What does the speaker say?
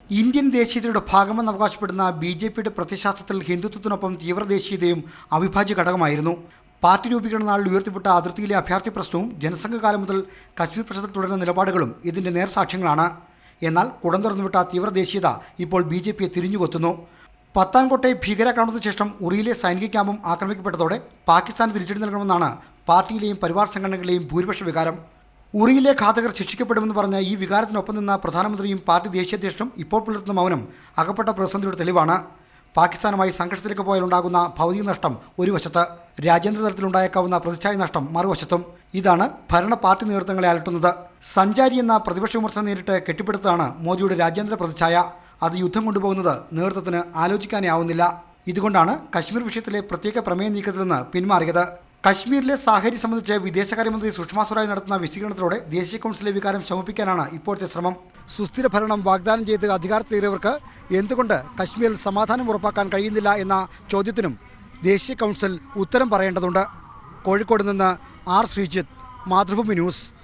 Indian ദേശീയതയുടെ ഭാഗമെന്ന് അവകാശപ്പെടുന്ന ബി.ജെ.പിയുടെ പ്രത്യയശാസ്ത്രത്തിൽ ഹിന്ദുത്വത്തിനൊപ്പം തീവ്രദേശീയതയും അവിഭാജ്യ ഘടകമായിരുന്നു. പാർട്ടി രൂപീകരണ നാളിൽ ഉയർത്തിപ്പെട്ട അതിർത്തിയിലെ അഭയാർത്ഥി പ്രശ്നവും ജനസംഘകാലം മുതൽ കശ്മീർ പ്രശ്നത്തിൽ തുടരുന്ന നിലപാടുകളും ഇതിന്റെ നേർസാക്ഷ്യങ്ങളാണ്. എന്നാൽ കുടം തുറന്നുവിട്ട തീവ്രദേശീയത ഇപ്പോൾ ബി.ജെ.പിയെ തിരിഞ്ഞുകൊത്തുന്നു. പത്താൻകോട്ടെ ഭീകരാക്രമണത്തിന് ശേഷം ഉറിയിലെ സൈനിക ക്യാമ്പും ആക്രമിക്കപ്പെട്ടതോടെ പാകിസ്ഥാന് തിരിച്ചടി നൽകണമെന്നാണ് പാർട്ടിയിലെയും പരിവാർ സംഘടനകളിലെയും ഭൂരിപക്ഷ വികാരം. ഉറിയിലെ ഘാതകർ ശിക്ഷിക്കപ്പെടുമെന്ന് പറഞ്ഞ ഈ വികാരത്തിനൊപ്പം നിന്ന പ്രധാനമന്ത്രിയും പാർട്ടി ദേശീയ അധ്യക്ഷനും ഇപ്പോൾ പുലർത്തുന്ന മൗനം അകപ്പെട്ട പ്രതിസന്ധിയുടെ തെളിവാണ്. പാകിസ്ഥാനുമായി സംഘർഷത്തിലേക്ക് പോയാലുണ്ടാകുന്ന ഭൗതിക നഷ്ടം ഒരു വശത്ത്, രാജ്യാന്തര തലത്തിലുണ്ടായേക്കാവുന്ന പ്രതിച്ഛായ നഷ്ടം മറുവശത്തും. ഇതാണ് ഭരണ പാർട്ടി നേതൃത്വങ്ങളെ അലട്ടുന്നത്. സഞ്ചാരി എന്ന പ്രതിപക്ഷ വിമർശനം നേരിട്ട് കെട്ടിപ്പടുത്തതാണ് മോദിയുടെ രാജ്യാന്തര പ്രതിച്ഛായ. അത് യുദ്ധം കൊണ്ടുപോകുന്നത് നേതൃത്വത്തിന് ആലോചിക്കാനേ ആവുന്നില്ല. ഇതുകൊണ്ടാണ് കശ്മീർ വിഷയത്തിലെ പ്രത്യേക പ്രമേയ നീക്കത്തിൽ നിന്ന് പിന്മാറിയത്. കശ്മീരിലെ സാഹചര്യം സംബന്ധിച്ച് വിദേശകാര്യമന്ത്രി സുഷമ സ്വരാജ് നടത്തുന്ന വിശദീകരണത്തിലൂടെ ദേശീയ കൗൺസിലെ വികാരം ശമിപ്പിക്കാനാണ് ഇപ്പോഴത്തെ ശ്രമം. സുസ്ഥിര ഭരണം വാഗ്ദാനം ചെയ്ത് അധികാരത്തിലേറിയവർക്ക് എന്തുകൊണ്ട് കശ്മീരിൽ സമാധാനം ഉറപ്പാക്കാൻ കഴിയുന്നില്ല എന്ന ചോദ്യത്തിനും ദേശീയ കൗൺസിൽ ഉത്തരം പറയേണ്ടതുണ്ട്. കോഴിക്കോട് നിന്ന് ആർ ശ്രീജിത്ത്, മാതൃഭൂമി ന്യൂസ്.